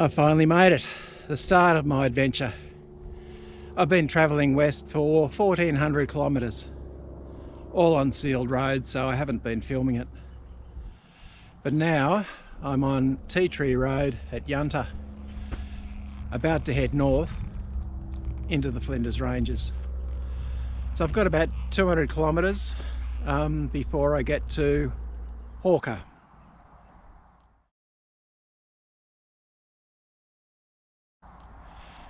I finally made it, the start of my adventure. I've been travelling west for 1400 kilometres, all on sealed roads, so I haven't been filming it. But now I'm on Tea Tree Road at Yunta, about to head north into the Flinders Ranges. So I've got about 200 kilometres before I get to Hawker.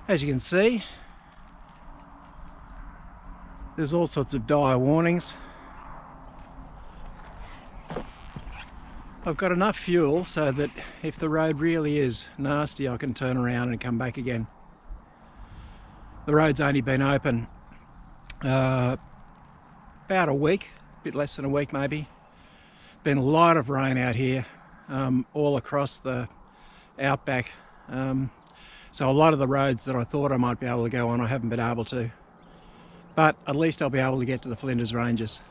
As you can see, there's all sorts of dire warnings. I've got enough fuel so that if the road really is nasty, I can turn around and come back again. The road's only been open about a week, a bit less than a week maybe. Been a lot of rain out here, all across the outback. So a lot of the roads that I thought I might be able to go on, I haven't been able to. But at least I'll be able to get to the Flinders Ranges.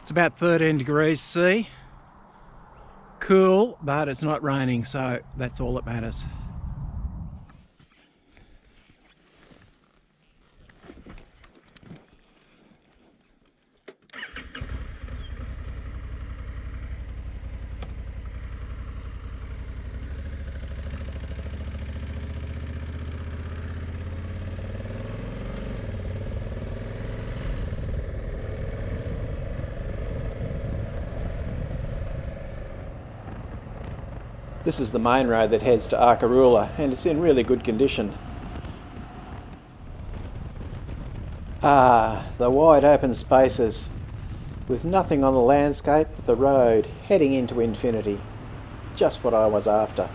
It's about 13 degrees C. Cool, but it's not raining, so that's all that matters. This is the main road that heads to Arkaroola, and it's in really good condition. Ah, the wide open spaces, with nothing on the landscape but the road heading into infinity. Just what I was after.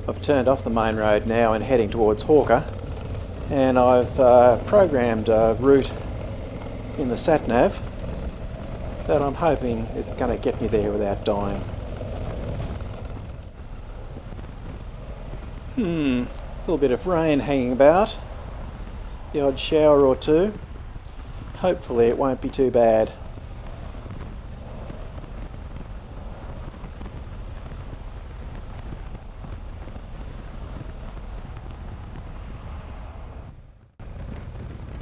I've turned off the main road now and heading towards Hawker, and I've programmed a route in the sat-nav that I'm hoping is going to get me there without dying. A little bit of rain hanging about, the odd shower or two. Hopefully it won't be too bad.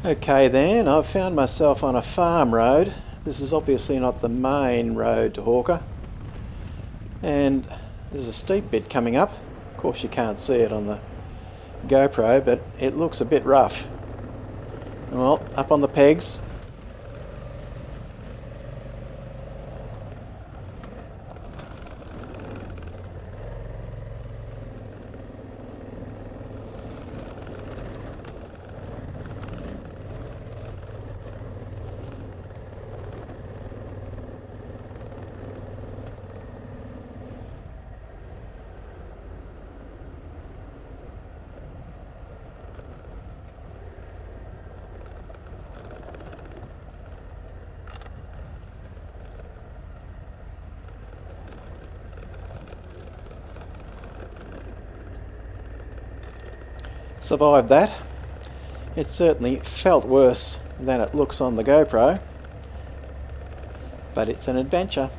Okay then, I've found myself on a farm road. This is obviously not the main road to Hawker, and there's a steep bit coming up. Of course you can't see it on the GoPro, but it looks a bit rough. Well, up on the pegs. Survived that. It certainly felt worse than it looks on the GoPro, but it's an adventure.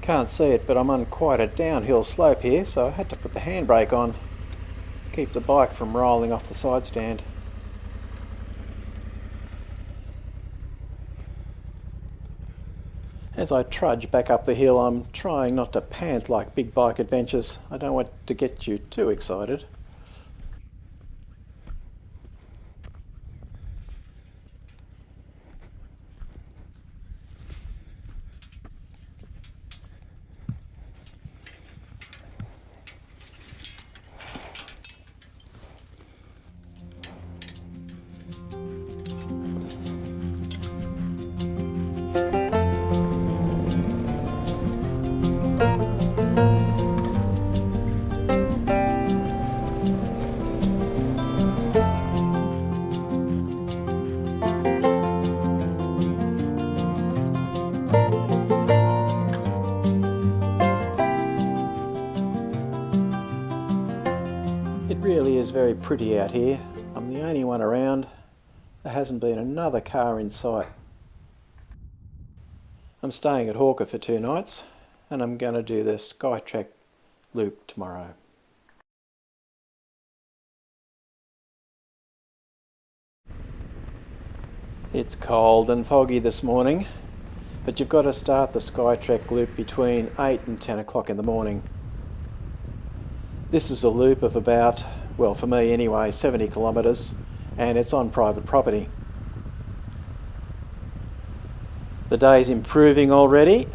Can't see it, but I'm on quite a downhill slope here, so I had to put the handbrake on, keep the bike from rolling off the side stand. As I trudge back up the hill, I'm trying not to pant like big bike adventures. I don't want to get you too excited. very pretty out here. I'm the only one around. There hasn't been another car in sight. I'm staying at Hawker for 2 nights and I'm going to do the SkyTrek loop tomorrow. It's cold and foggy this morning, but you've got to start the SkyTrek loop between 8 and 10 o'clock in the morning. This is a loop of about, well for me anyway, 70 kilometres, and it's on private property. The day's improving already,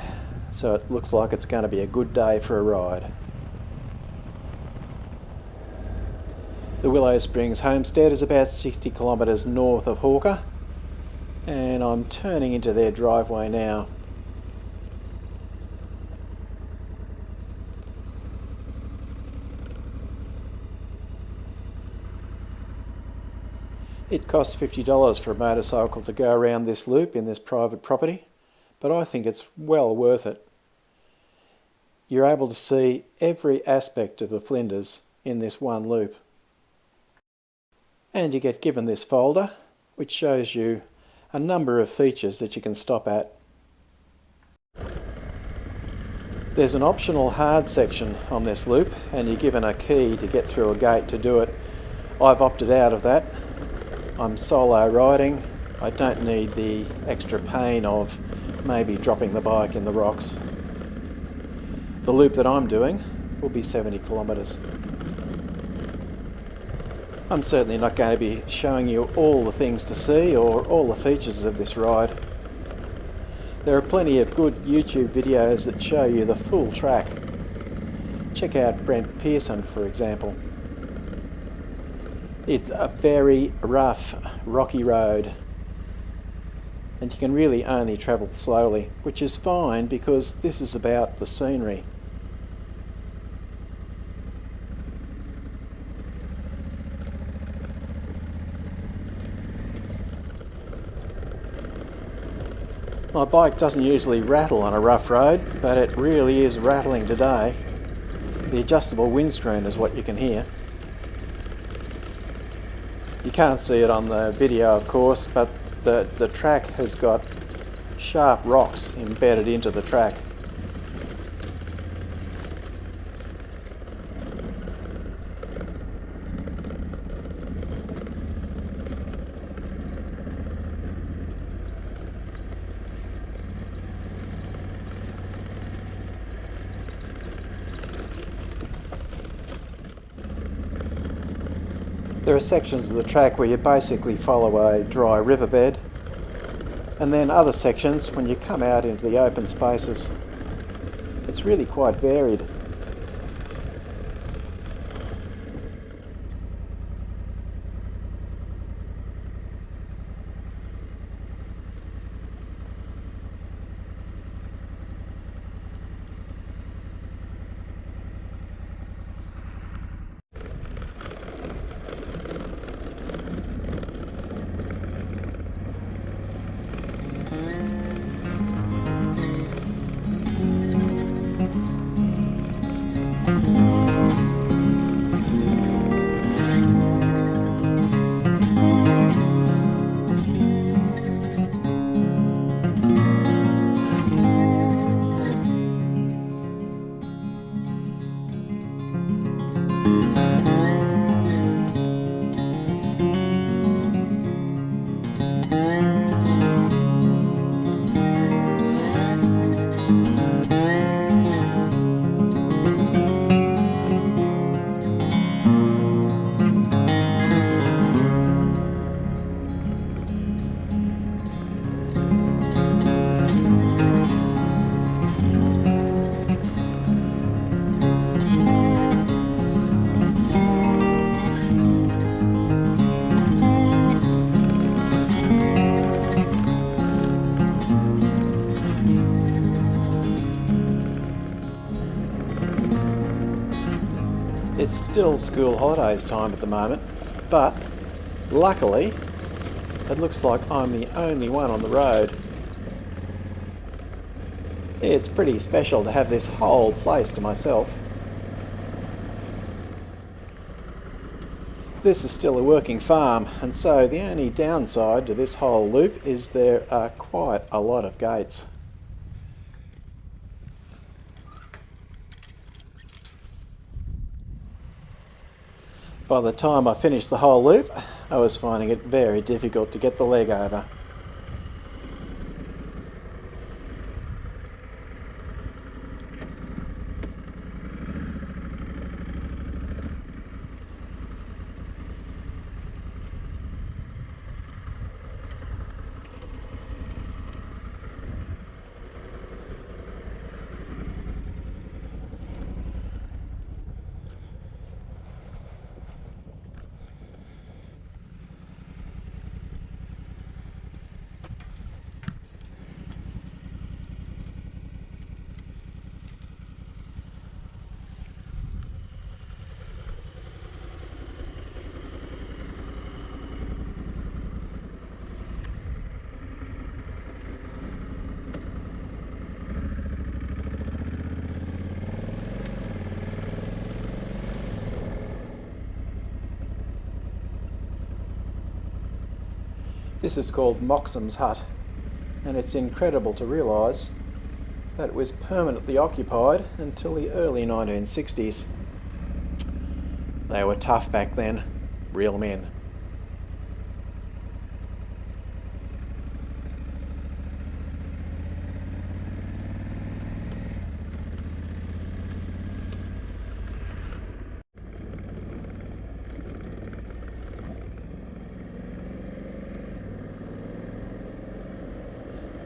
so it looks like it's going to be a good day for a ride. The Willow Springs homestead is about 60 kilometres north of Hawker, and I'm turning into their driveway now. It costs $50 for a motorcycle to go around this loop in this private property, but I think it's well worth it. You're able to see every aspect of the Flinders in this one loop. And you get given this folder, which shows you a number of features that you can stop at. There's an optional hard section on this loop, and you're given a key to get through a gate to do it. I've opted out of that. I'm solo riding. I don't need the extra pain of maybe dropping the bike in the rocks. The loop that I'm doing will be 70 kilometres. I'm certainly not going to be showing you all the things to see or all the features of this ride. There are plenty of good YouTube videos that show you the full track. Check out Brent Pearson, for example. It's a very rough, rocky road, and you can really only travel slowly, which is fine because this is about the scenery. My bike doesn't usually rattle on a rough road, but it really is rattling today. The adjustable windscreen is what you can hear. You can't see it on the video, of course, but the track has got sharp rocks embedded into the track. There are sections of the track where you basically follow a dry riverbed, and then other sections when you come out into the open spaces. It's really quite varied. It's still school holidays time at the moment, but luckily it looks like I'm the only one on the road. It's pretty special to have this whole place to myself. This is still a working farm, and so the only downside to this whole loop is there are quite a lot of gates. By the time I finished the whole loop, I was finding it very difficult to get the leg over. This is called Moxham's hut, and it's incredible to realise that it was permanently occupied until the early 1960s. They were tough back then, real men.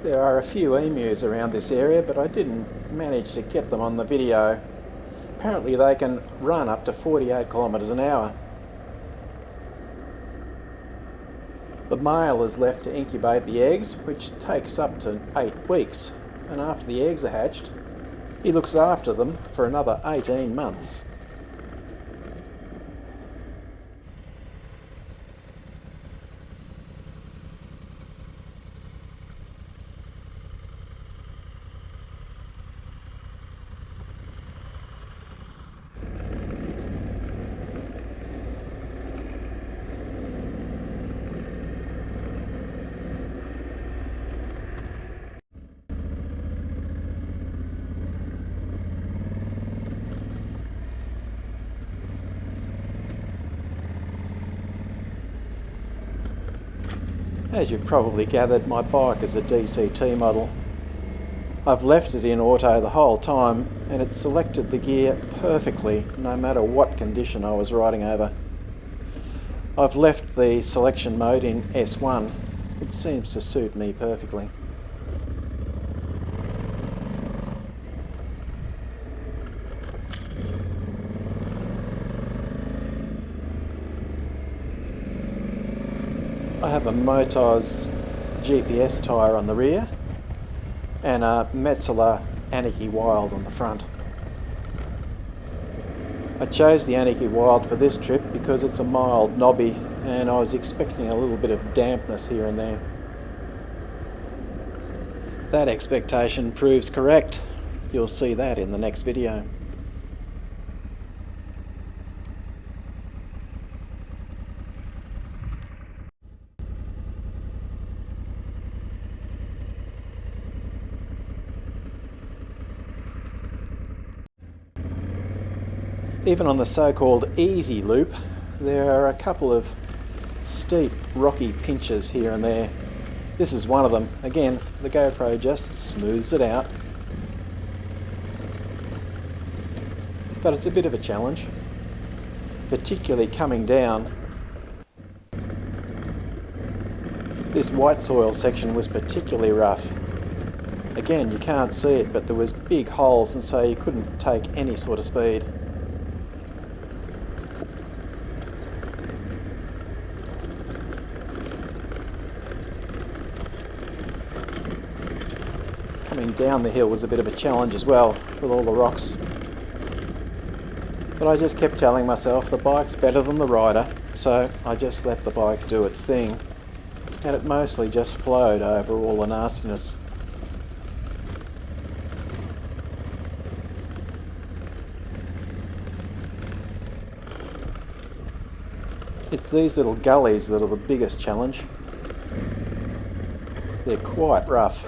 There are a few emus around this area, but I didn't manage to get them on the video. Apparently they can run up to 48 kilometres an hour. The male is left to incubate the eggs, which takes up to 8 weeks, and after the eggs are hatched, he looks after them for another 18 months. As you've probably gathered, my bike is a DCT model. I've left it in auto the whole time, and it selected the gear perfectly no matter what condition I was riding over. I've left the selection mode in S1, which seems to suit me perfectly. I have a Motoz GPS tyre on the rear and a Metzeler Anarchy Wild on the front. I chose the Anarchy Wild for this trip because it's a mild knobby and I was expecting a little bit of dampness here and there. That expectation proves correct. You'll see that in the next video. Even on the so-called easy loop, there are a couple of steep rocky pinches here and there. This is one of them. Again, the GoPro just smooths it out. But it's a bit of a challenge, particularly coming down. This white soil section was particularly rough. Again, you can't see it, but there was big holes and so you couldn't take any sort of speed. Coming down the hill was a bit of a challenge as well, with all the rocks. But I just kept telling myself the bike's better than the rider, so I just let the bike do its thing, and it mostly just flowed over all the nastiness. It's these little gullies that are the biggest challenge. They're quite rough.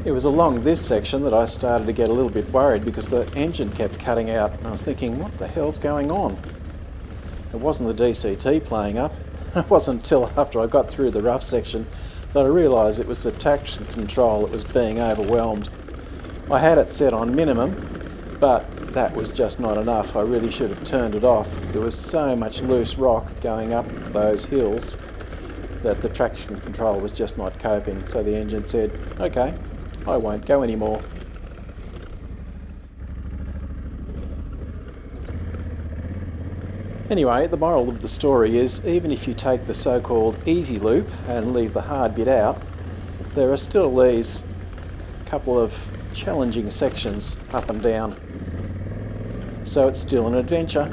It was along this section that I started to get a little bit worried because the engine kept cutting out and I was thinking, what the hell's going on? It wasn't the DCT playing up. It wasn't until after I got through the rough section that I realised it was the traction control that was being overwhelmed. I had it set on minimum, but that was just not enough. I really should have turned it off. There was so much loose rock going up those hills that the traction control was just not coping. So the engine said, okay, I won't go anymore. Anyway, the moral of the story is even if you take the so-called easy loop and leave the hard bit out, there are still these couple of challenging sections up and down. So it's still an adventure.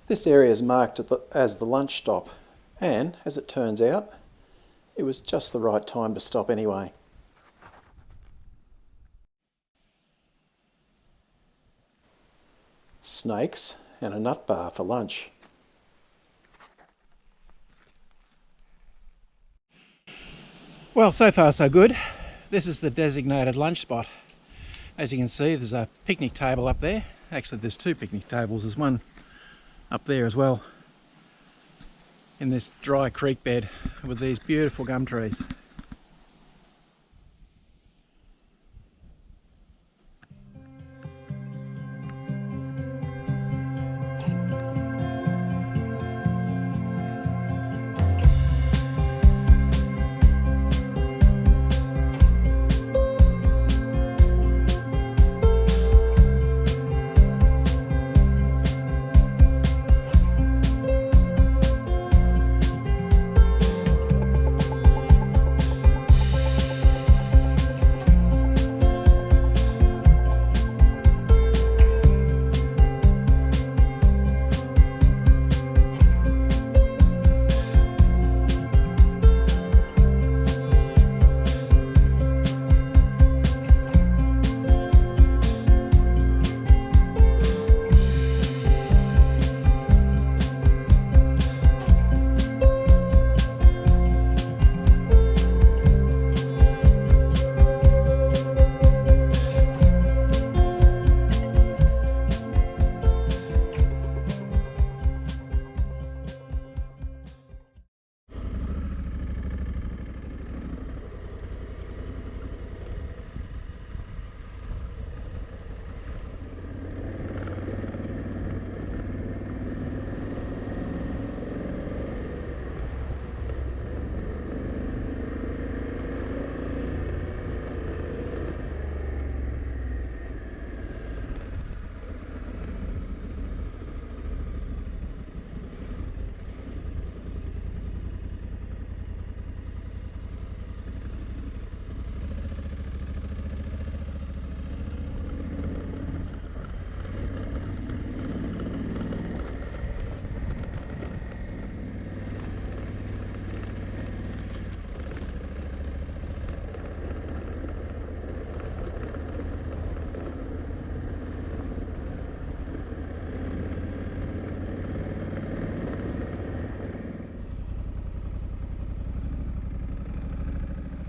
This area is marked as the lunch stop, and as it turns out, it was just the right time to stop anyway. Snakes and a nut bar for lunch. Well, so far so good. This is the designated lunch spot. As you can see, there's a picnic table up there. Actually, there's two picnic tables. There's one up there as well, in this dry creek bed with these beautiful gum trees.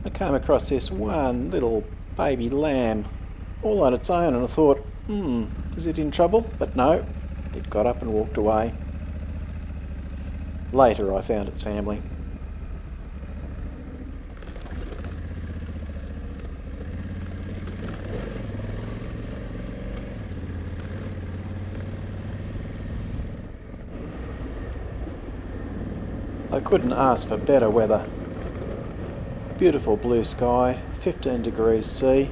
I came across this one little baby lamb all on its own and I thought, is it in trouble? But no, it got up and walked away. Later I found its family. I couldn't ask for better weather. Beautiful blue sky, 15 degrees C,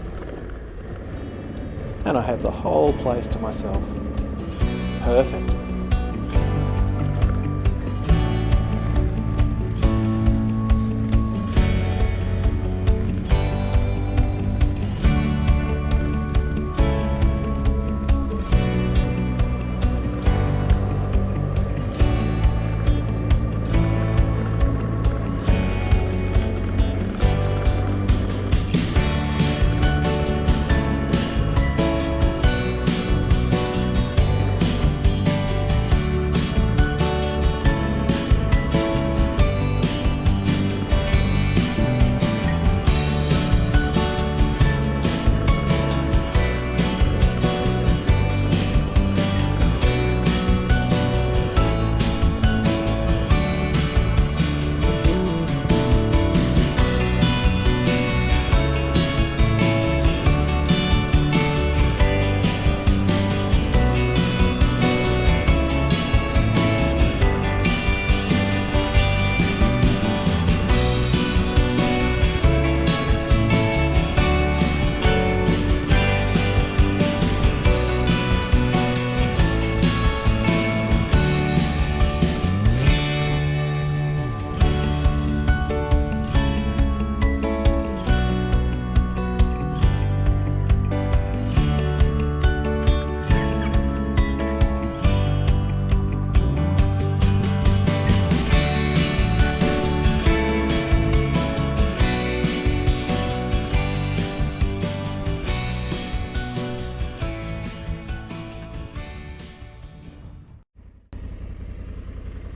and I have the whole place to myself. Perfect.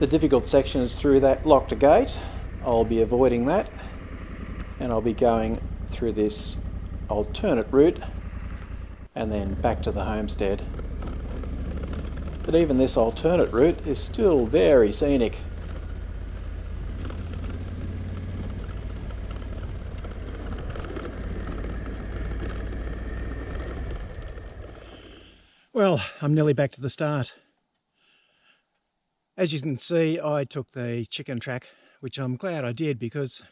The difficult section is through that locked gate. I'll be avoiding that, and I'll be going through this alternate route and then back to the homestead. But even this alternate route is still very scenic. Well, I'm nearly back to the start. As you can see, I took the chicken track, which I'm glad I did, because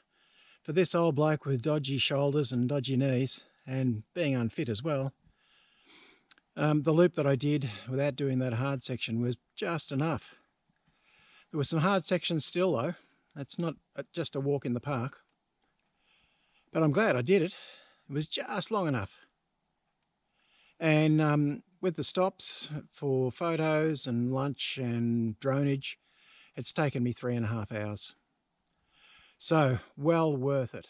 for this old bloke with dodgy shoulders and dodgy knees, and being unfit as well, the loop that I did without doing that hard section was just enough. There were some hard sections still though. That's not just a walk in the park. But I'm glad I did it. It was just long enough. And with the stops for photos and lunch and dronage, it's taken me 3.5 hours. So, well worth it.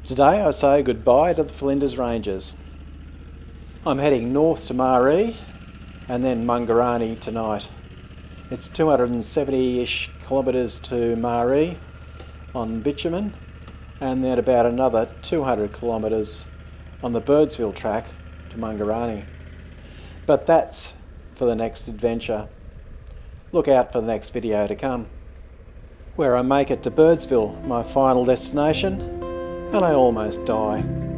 Today I say goodbye to the Flinders Ranges. I'm heading north to Maree and then Mungarani tonight. It's 270-ish kilometres to Maree on bitumen, and then about another 200 kilometres on the Birdsville track to Mungarani. But that's for the next adventure. Look out for the next video to come, where I make it to Birdsville, my final destination, and I almost die.